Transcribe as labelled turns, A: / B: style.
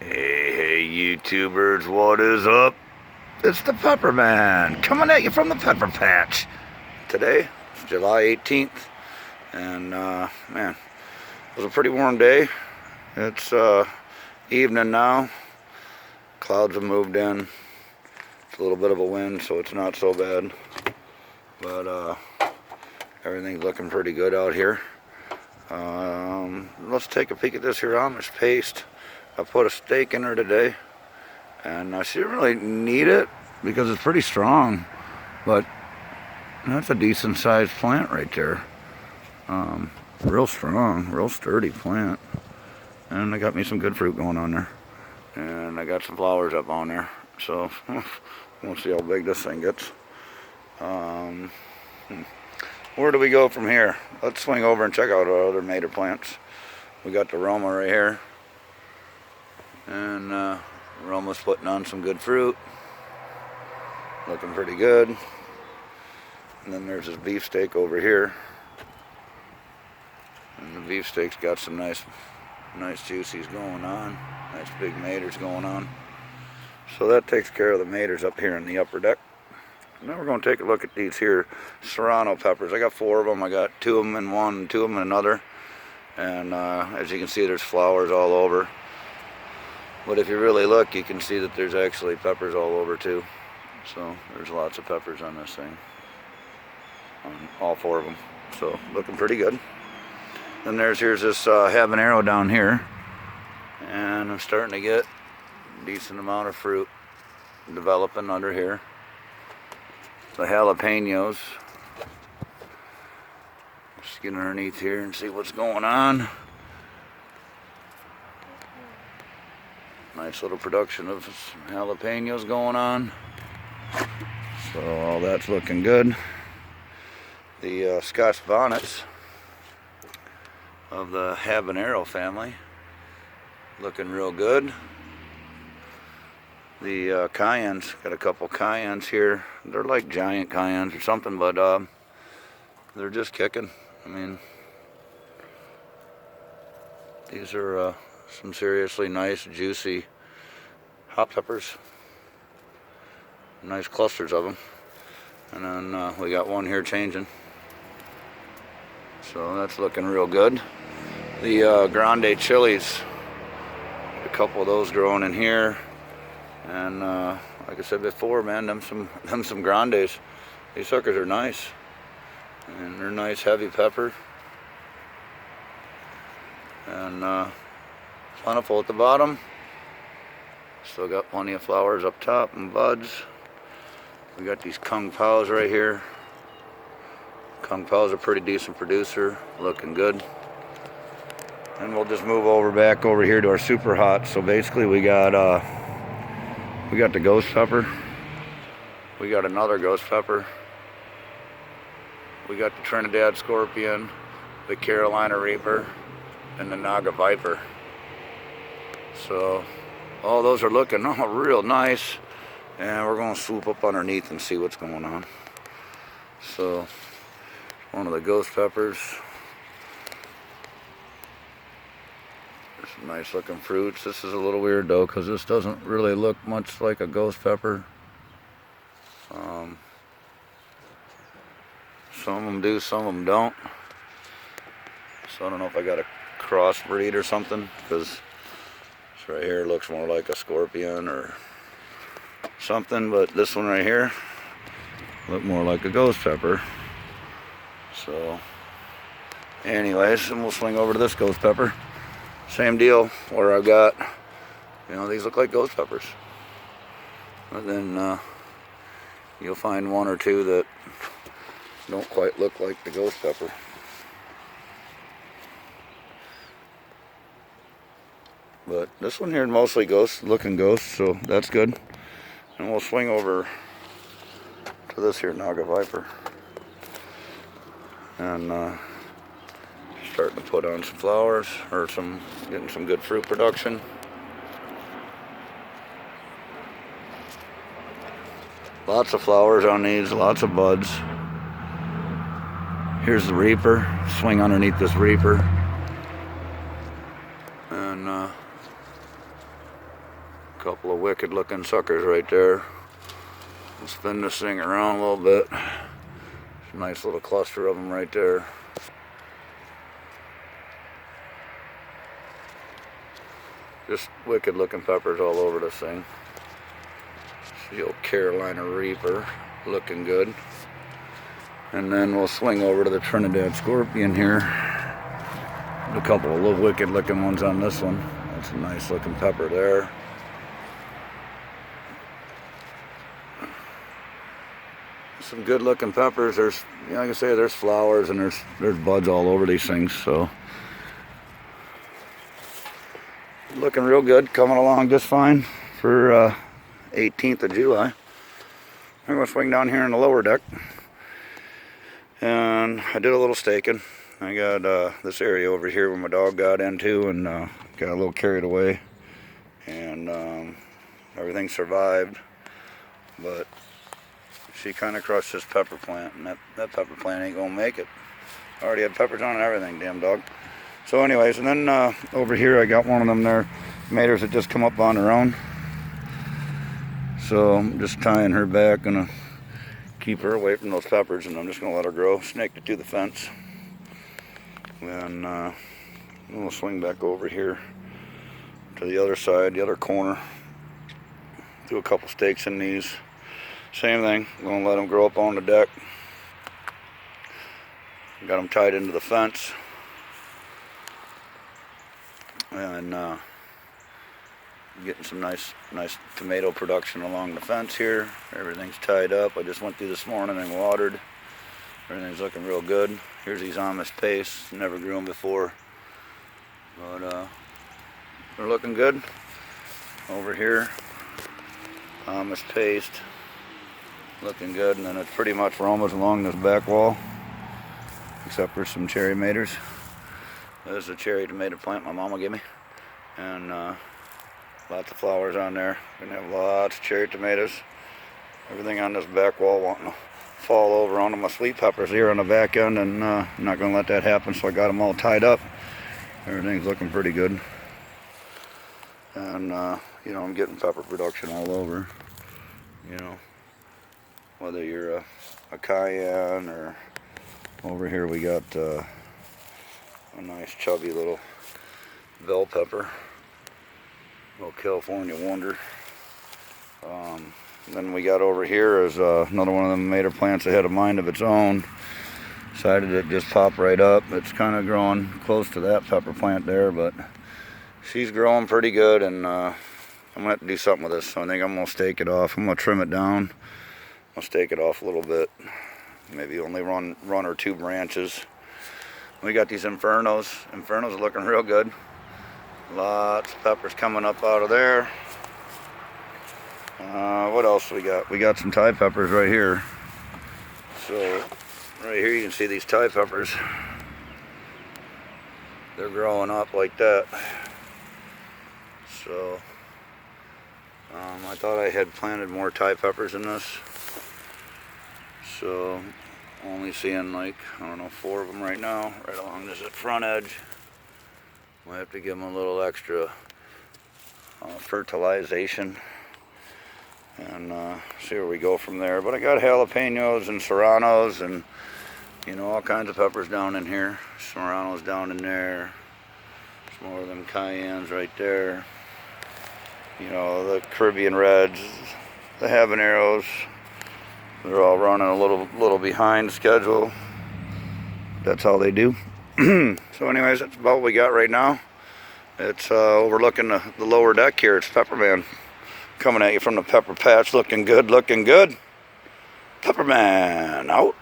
A: Hey, YouTubers, what is up? It's the Pepper Man coming at you from the Pepper Patch. Today, it's July 18th, and man, it was a pretty warm day. It's evening now. Clouds have moved in. It's a little bit of a wind, so it's not so bad. But everything's looking pretty good out here. Let's take a peek at this here Amish paste. I put a stake in her today, and she didn't really need it because it's pretty strong, but that's a decent sized plant right there. Real strong, real sturdy plant, and I got me some good fruit going on there, and I got some flowers up on there, so we'll see how big this thing gets. Where do we go from here? Let's swing over and check out our other mater plants. We got the Roma right here, and Roma's putting on some good fruit, looking pretty good. And then there's this beefsteak over here, and the beefsteak's got some nice juicies going on, nice big maters going on. So that takes care of the maters up here in the upper deck. Now we're going to take a look at these here Serrano peppers. I got 4 of them. I got 2 of them in one and 2 of them in another. And as you can see, there's flowers all over. But if you really look, you can see that there's actually peppers all over too. So there's lots of peppers on this thing, on all 4 of them. So looking pretty good. Then here's this habanero down here, and I'm starting to get a decent amount of fruit developing under here. The jalapenos. Just get underneath here and see what's going on. Nice little production of some jalapenos going on. So all that's looking good. The Scotch bonnets of the habanero family looking real good. The cayennes, got a couple cayennes here. They're like giant cayennes or something, but they're just kicking. I mean, these are some seriously nice, juicy hot peppers. Nice clusters of them. And then we got one here changing. So that's looking real good. The grande chilies, a couple of those growing in here. And like I said before, man, them some grandes. These suckers are nice, and they're nice heavy pepper, and plentiful at the bottom. Still got plenty of flowers up top and buds. We got these Kung Paos right here. Kung Pao's a pretty decent producer, looking good. And we'll just move back over here to our super hot. So basically we got the ghost pepper. We got another ghost pepper. We got the Trinidad Scorpion, the Carolina Reaper, and the Naga Viper. So all those are looking real nice. And we're going to swoop up underneath and see what's going on. So one of the ghost peppers. Some nice looking fruits. This is a little weird though, because this doesn't really look much like a ghost pepper. Some of them do, some of them don't. So I don't know if I got a crossbreed or something, because this right here looks more like a scorpion or something, but this one right here look more like a ghost pepper. So anyways, and we'll swing over to this ghost pepper. Same deal, where I've got, these look like ghost peppers. But then you'll find 1 or 2 that don't quite look like the ghost pepper. But this one here is mostly looking ghost, so that's good. And we'll swing over to this here Naga Viper. And starting to put on some flowers, or getting some good fruit production. Lots of flowers on these, lots of buds. Here's the Reaper. Swing underneath this Reaper. And Couple of wicked looking suckers right there. We'll spin this thing around a little bit. It's a nice little cluster of them right there. Just wicked looking peppers all over this thing. The old Carolina Reaper looking good. And then we'll swing over to the Trinidad Scorpion here. A couple of little wicked looking ones on this one. That's a nice looking pepper there. Some good looking peppers. There's, like I say, there's flowers and there's buds all over these things. So looking real good, coming along just fine for 18th of July. I'm going to swing down here in the lower deck. And I did a little staking. I got this area over here where my dog got into and got a little carried away. And everything survived. But she kind of crushed this pepper plant. And that pepper plant ain't going to make it. I already had peppers on and everything, damn dog. So anyways, and then over here I got one of them there maters that just come up on their own. So I'm just tying her back, gonna keep her away from those peppers, and I'm just gonna let her grow, snaked it to the fence. Then we'll swing back over here to the other side, the other corner. Do a couple stakes in these. Same thing, gonna let them grow up on the deck. Got them tied into the fence. And getting some nice tomato production along the fence here. Everything's tied up. I just went through this morning and watered. Everything's looking real good. Here's these Amish Pace. Never grew them before, but they're looking good. Over here, Amish Paste, looking good. And then it's pretty much Romas along this back wall, except for some cherry maters. There's a cherry tomato plant my mama gave me, and lots of flowers on there. Gonna have lots of cherry tomatoes. Everything on this back wall wanting to fall over onto my sweet peppers here on the back end, and I'm not gonna let that happen. So I got them all tied up. Everything's looking pretty good, and you know, I'm getting pepper production all over. You know, whether you're a cayenne or over here we got. A nice chubby little bell pepper, little California Wonder. Then we got over here is another one of them mater plants that had a mind of its own. Decided to just pop right up. It's kind of growing close to that pepper plant there, but she's growing pretty good, and I'm gonna have to do something with this. So I think I'm gonna stake it off. I'm gonna trim it down. I'll stake it off a little bit. Maybe only run or two branches. We got these Infernos. Infernos are looking real good. Lots of peppers coming up out of there. What else we got? We got some Thai peppers right here. So right here you can see these Thai peppers. They're growing up like that. So I thought I had planted more Thai peppers in this. So only seeing like, I don't know, 4 of them right now, right along this front edge. We'll have to give them a little extra fertilization and see where we go from there. But I got jalapenos and serranos and, you know, all kinds of peppers down in here. Serranos down in there. Some more of them cayennes right there. You know, the Caribbean Reds, the habaneros. They're all running a little behind schedule. That's how they do. So anyways, that's about what we got right now. It's overlooking the lower deck here. It's Pepperman coming at you from the pepper patch. Looking good, looking good. Pepperman out.